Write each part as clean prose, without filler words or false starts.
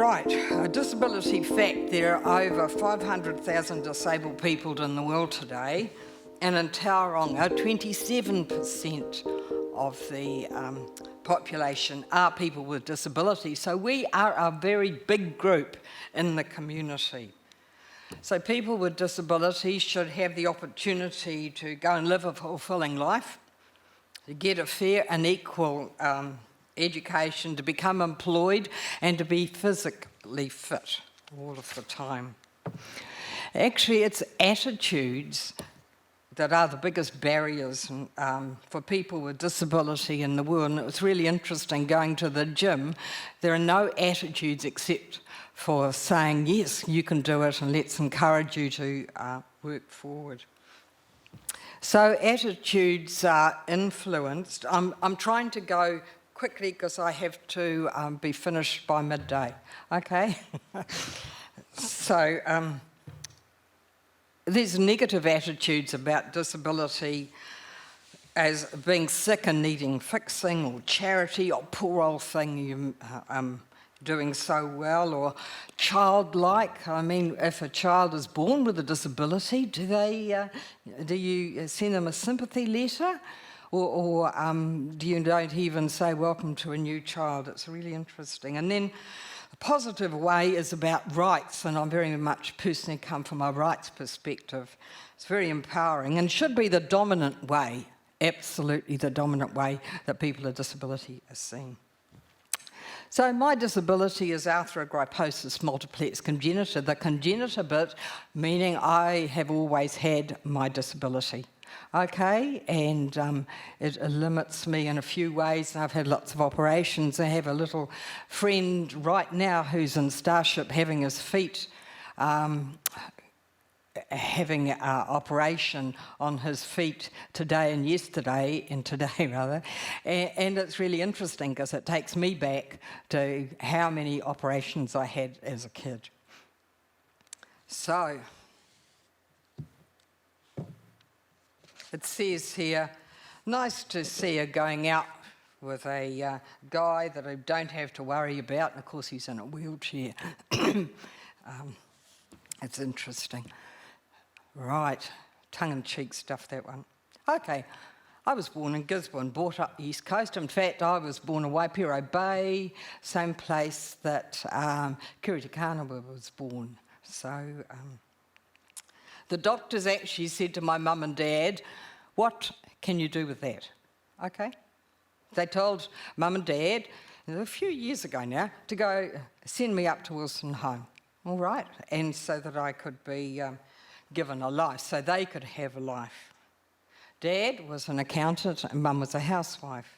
Right, a disability fact. There are over 500,000 disabled people in the world today, and in Tauranga, 27% of the population are people with disability. So we are a very big group in the community. So people with disabilities should have the opportunity to go and live a fulfilling life, to get a fair and equal education, to become employed, and to be physically fit all of the time. Actually, it's attitudes that are the biggest barriers for people with disability in the world. And it was really interesting going to the gym. There are no attitudes except for saying, yes, you can do it, and let's encourage you to work forward. So attitudes are influenced. I'm trying to go quickly because I have to be finished by midday, okay? So there's negative attitudes about disability as being sick and needing fixing, or charity, or poor old thing, you doing so well, or childlike. I mean, if a child is born with a disability, do you send them a sympathy letter? Or do you don't even say, welcome to a new child? It's really interesting. And then the positive way is about rights, and I very much personally come from a rights perspective. It's very empowering and should be the dominant way, absolutely the dominant way that people with disability are seen. So my disability is arthrogryposis multiplex congenita. The congenita bit, meaning I have always had my disability. Okay, and it limits me in a few ways, and I've had lots of operations. I have a little friend right now who's in Starship having his feet, having an operation on his feet today and yesterday, and today rather, and it's really interesting because it takes me back to how many operations I had as a kid. So it says here, nice to see her going out with a guy that I don't have to worry about, and of course he's in a wheelchair. It's interesting. Right, tongue-in-cheek stuff, that one. Okay, I was born in Gisborne, brought up the East Coast. In fact, I was born in Waipiro Bay, same place that Kiritikanawa was born. So the doctors actually said to my mum and dad, what can you do with that? Okay? They told mum and dad, a few years ago now, to go send me up to Wilson Home. All right? And so that I could be given a life, so they could have a life. Dad was an accountant and mum was a housewife.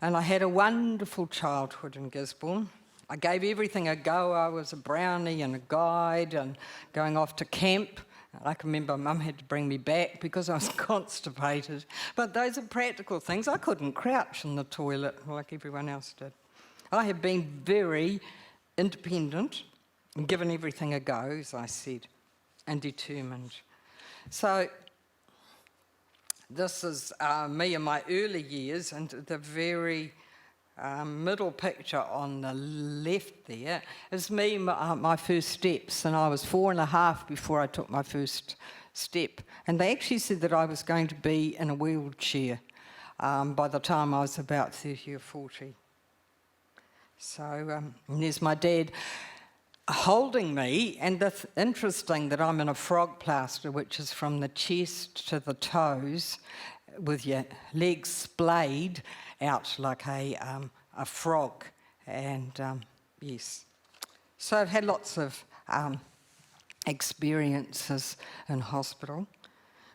And I had a wonderful childhood in Gisborne. I gave everything a go. I was a brownie and a guide and going off to camp. I can remember Mum had to bring me back because I was constipated. But those are practical things. I couldn't crouch in the toilet like everyone else did. I have been very independent and given everything a go, as I said, and determined. So this is me in my early years, and the very middle picture on the left there is me, my first steps, and I was 4.5 before I took my first step. And they actually said that I was going to be in a wheelchair by the time I was about 30 or 40. So and there's my dad holding me, and it's interesting that I'm in a frog plaster, which is from the chest to the toes, with your legs splayed out like a frog, and yes. So I've had lots of experiences in hospital.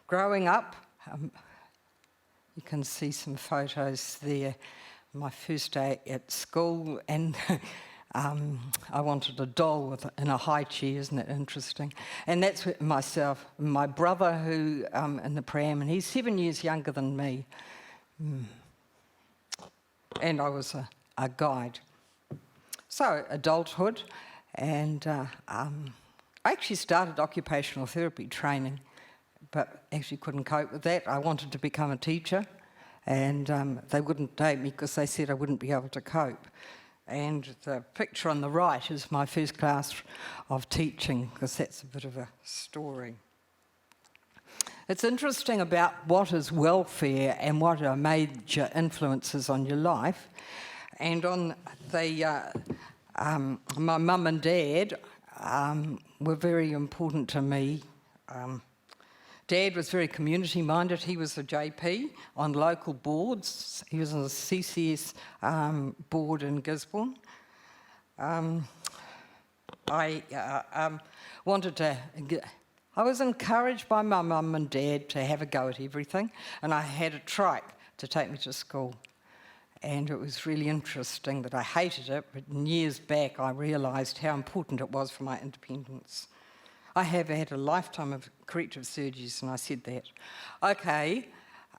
Growing up, you can see some photos there, my first day at school, and I wanted a doll in a high chair, isn't it interesting? And that's myself, my brother who in the pram, and he's 7 years younger than me. And I was a guide. So adulthood, and I actually started occupational therapy training, but actually couldn't cope with that. I wanted to become a teacher, and they wouldn't take me because they said I wouldn't be able to cope. And the picture on the right is my first class of teaching, because that's a bit of a story. It's interesting about what is welfare and what are major influences on your life. And on the, my mum and dad were very important to me. Dad was very community-minded. He was a JP on local boards. He was on the CCS board in Gisborne. I was encouraged by my mum and dad to have a go at everything, and I had a trike to take me to school. And it was really interesting that I hated it, but years back I realised how important it was for my independence. I have had a lifetime of corrective surgeries, and I said that. Okay,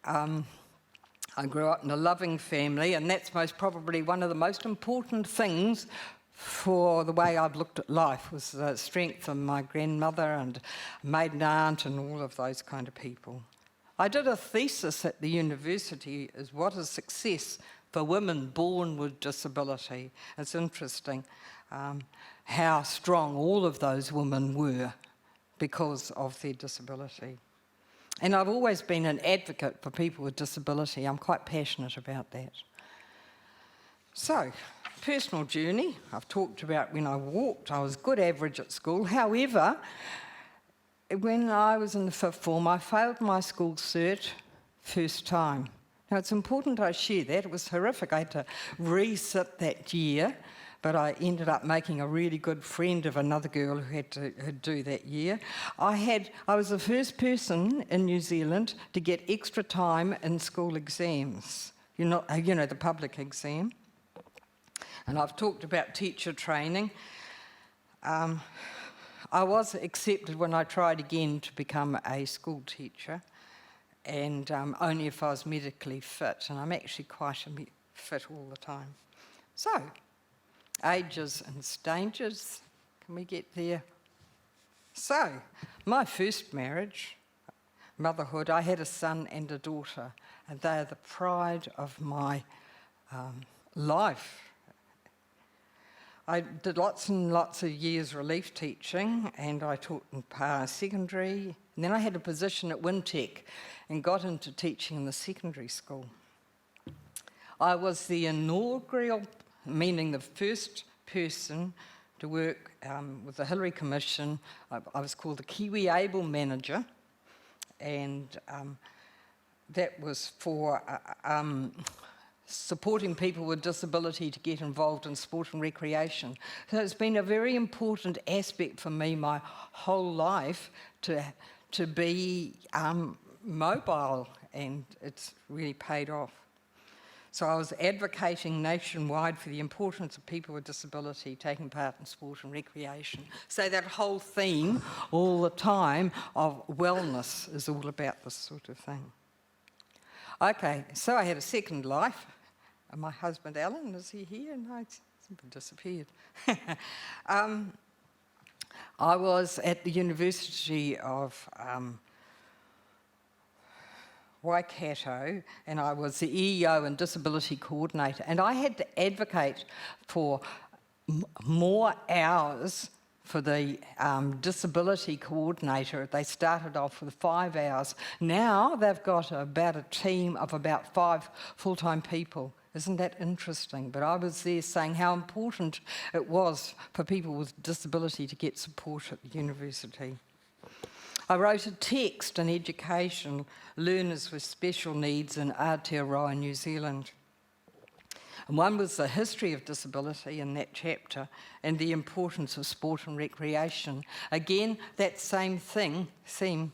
I grew up in a loving family, and that's most probably one of the most important things for the way I've looked at life, was the strength of my grandmother and maiden aunt and all of those kind of people. I did a thesis at the university as what is success for women born with disability. It's interesting how strong all of those women were because of their disability. And I've always been an advocate for people with disability. I'm quite passionate about that. So, personal journey. I've talked about when I walked, I was good average at school. However, when I was in the fifth form, I failed my school cert first time. Now, it's important I share that. It was horrific. I had to resit that year, but I ended up making a really good friend of another girl who had to do that year. I was the first person in New Zealand to get extra time in school exams, you know, the public exam. And I've talked about teacher training. I was accepted when I tried again to become a school teacher, and only if I was medically fit, and I'm actually quite fit all the time. So, ages and stages, can we get there? So, my first marriage, motherhood, I had a son and a daughter, and they are the pride of my life. I did lots and lots of years relief teaching, and I taught in secondary, and then I had a position at Wintec and got into teaching in the secondary school. I was the inaugural, meaning the first person to work with the Hillary Commission. I was called the Kiwi Able Manager, and that was for supporting people with disability to get involved in sport and recreation. So it's been a very important aspect for me my whole life to be mobile, and it's really paid off. So I was advocating nationwide for the importance of people with disability taking part in sport and recreation. So that whole theme all the time of wellness is all about this sort of thing. Okay, so I had a second life. My husband Alan, is he here? No, he's disappeared. I was at the University of Waikato, and I was the EEO and disability coordinator, and I had to advocate for more hours for the disability coordinator. They started off with 5 hours. Now they've got about a team of about 5 full-time people. Isn't that interesting? But I was there saying how important it was for people with disability to get support at the university. I wrote a text on education, learners with special needs in Aotearoa, New Zealand. And one was the history of disability in that chapter and the importance of sport and recreation. Again, that same theme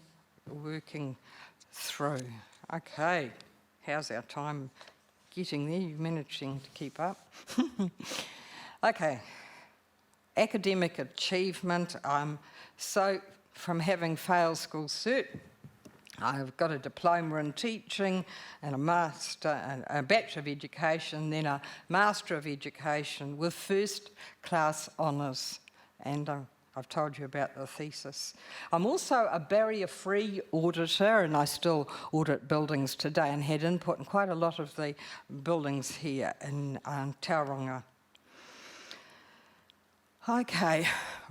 working through. Okay, how's our time getting there? You're managing to keep up. Okay, academic achievement. From having failed school cert, I've got a diploma in teaching and a Bachelor of Education, then a Master of Education with first class honours, and I've told you about the thesis. I'm also a barrier-free auditor, and I still audit buildings today and had input in quite a lot of the buildings here in Tauranga. Okay,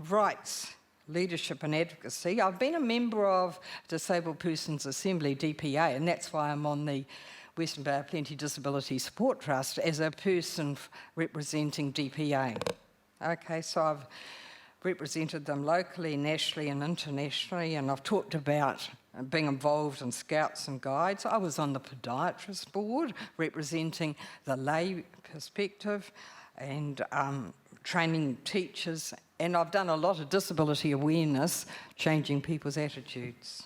rights, leadership and advocacy. I've been a member of Disabled Persons Assembly, DPA, and that's why I'm on the Western Bay of Plenty Disability Support Trust as a person representing DPA. Okay, so I've represented them locally, nationally and internationally, and I've talked about being involved in Scouts and Guides. I was on the podiatrist board representing the lay perspective and training teachers, and I've done a lot of disability awareness, changing people's attitudes.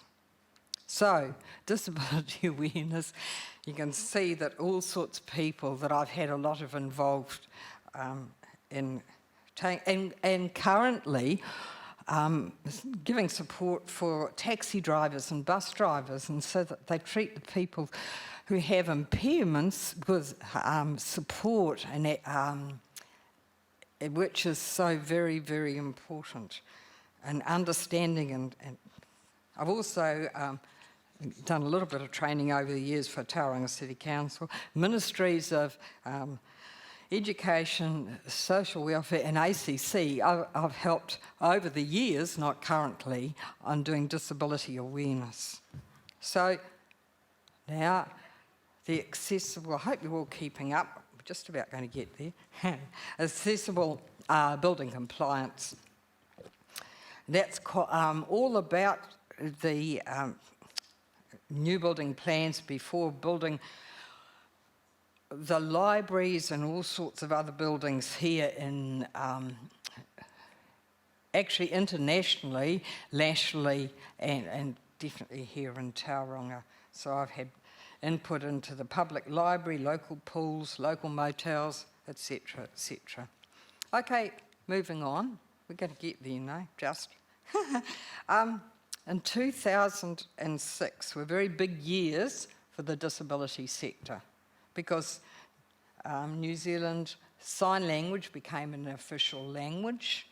So, disability awareness, you can see that all sorts of people that I've had a lot of involved in, and currently giving support for taxi drivers and bus drivers, and so that they treat the people who have impairments with support, and which is so very, very important, and understanding. And I've also done a little bit of training over the years for Tauranga City Council, Ministries of Education, Social Welfare and ACC. I've helped over the years, not currently, on doing disability awareness. So now the accessible, I hope you're all keeping up, we're just about going to get there, accessible building compliance. That's all about the new building plans before building the libraries and all sorts of other buildings here in, actually internationally, nationally, and definitely here in Tauranga. So I've had input into the public library, local pools, local motels, etc., etc. Okay, moving on. We're going to get there now, just. In 2006 were very big years for the disability sector, because New Zealand Sign Language became an official language,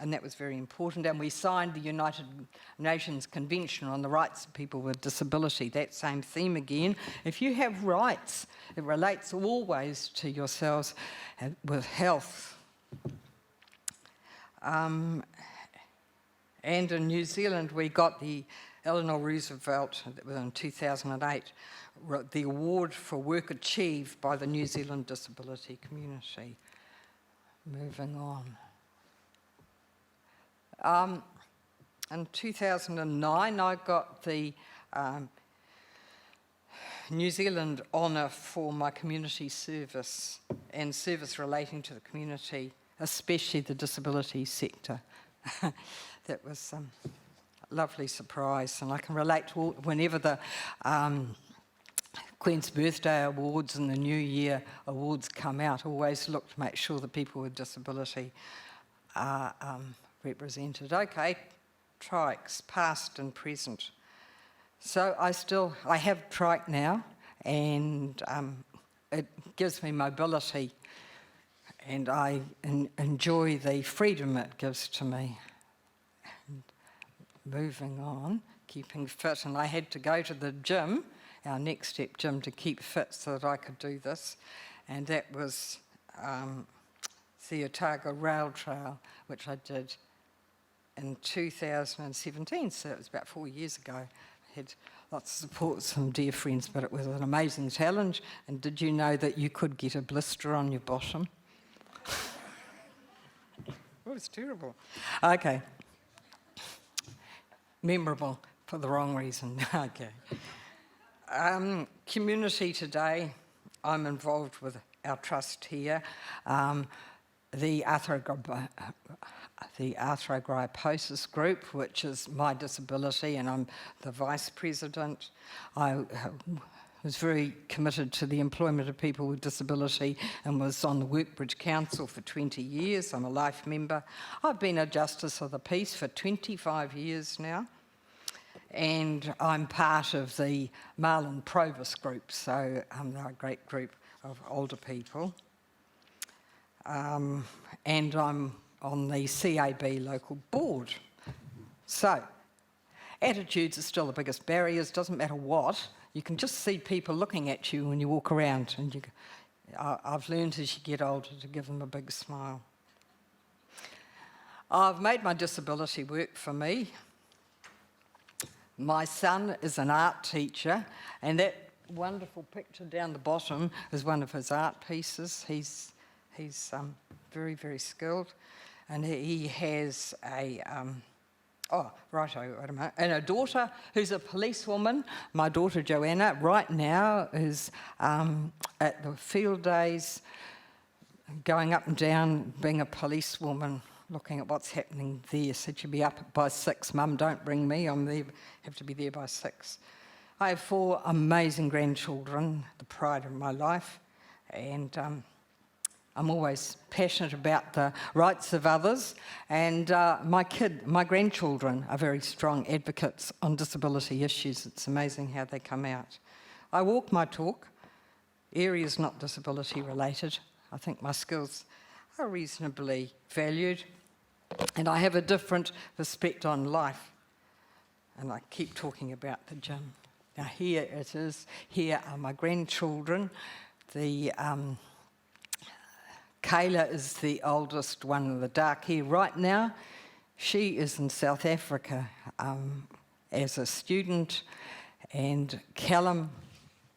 and that was very important. And we signed the United Nations Convention on the Rights of People with Disability, that same theme again. If you have rights, it relates always to yourselves with health. And in New Zealand, we got the Eleanor Roosevelt in 2008, the award for work achieved by the New Zealand disability community. Moving on. In 2009, I got the New Zealand honour for my community service and service relating to the community, especially the disability sector. That was a lovely surprise, and I can relate to whenever the Queen's Birthday Awards and the New Year Awards come out, I always look to make sure that people with disability are represented. Okay, trikes, past and present. So I have trike now, and it gives me mobility, and I enjoy the freedom it gives to me. Moving on, keeping fit, and I had to go to the gym, our next step gym, to keep fit so that I could do this, and that was the Otago Rail Trail, which I did in 2017, so it was about 4 years ago. I had lots of support from dear friends, but it was an amazing challenge. And did you know that you could get a blister on your bottom? It was terrible. Okay. Memorable for the wrong reason. Okay. Community today, I'm involved with our trust here. The arthrogryposis group, which is my disability, and I'm the vice president. I was very committed to the employment of people with disability and was on the Workbridge Council for 20 years. I'm a life member. I've been a Justice of the Peace for 25 years now, and I'm part of the Marlin Provis group, so they're a great group of older people. And I'm on the CAB local board. So, attitudes are still the biggest barriers, doesn't matter what. You can just see people looking at you when you walk around, and I've learned as you get older to give them a big smile. I've made my disability work for me. My son is an art teacher, and that wonderful picture down the bottom is one of his art pieces. He's very, very skilled, and he has a and a daughter who's a policewoman. My daughter Joanna right now is at the field days, going up and down, being a policewoman, looking at what's happening there. Said she'd be up by 6. Mum, don't bring me. Have to be there by 6. I have 4 amazing grandchildren, the pride of my life, and I'm always passionate about the rights of others. And my grandchildren are very strong advocates on disability issues. It's amazing how they come out. I walk my talk. Areas not disability related. I think my skills are reasonably valued, and I have a different perspective on life. And I keep talking about the gym. Now here it is. Here are my grandchildren. Kayla is the oldest one with the dark hair right now. She is in South Africa as a student, and Callum,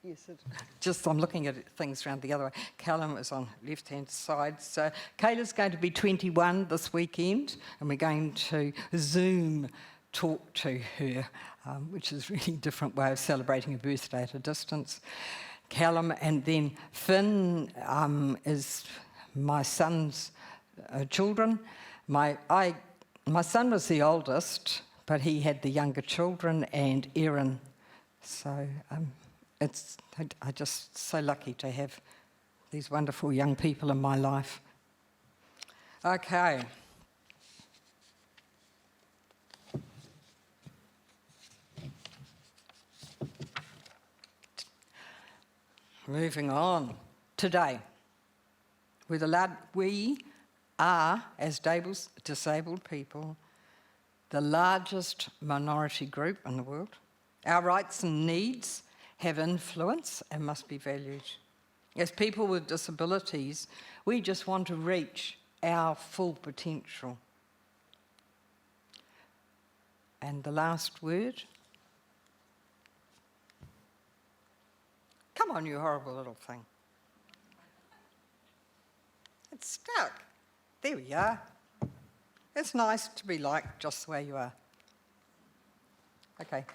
I'm looking at things around the other way. Callum is on left-hand side. So Kayla's going to be 21 this weekend, and we're going to Zoom talk to her, which is a really different way of celebrating a birthday at a distance. Callum, and then Finn is my son's children. My son was the oldest, but he had the younger children, and Erin. So I'm just so lucky to have these wonderful young people in my life. Okay. Moving on. Today, we are, as disabled people, the largest minority group in the world. Our rights and needs have influence and must be valued. As people with disabilities, we just want to reach our full potential. And the last word. Come on, you horrible little thing. It's stuck. There we are. It's nice to be liked just the way you are. Okay.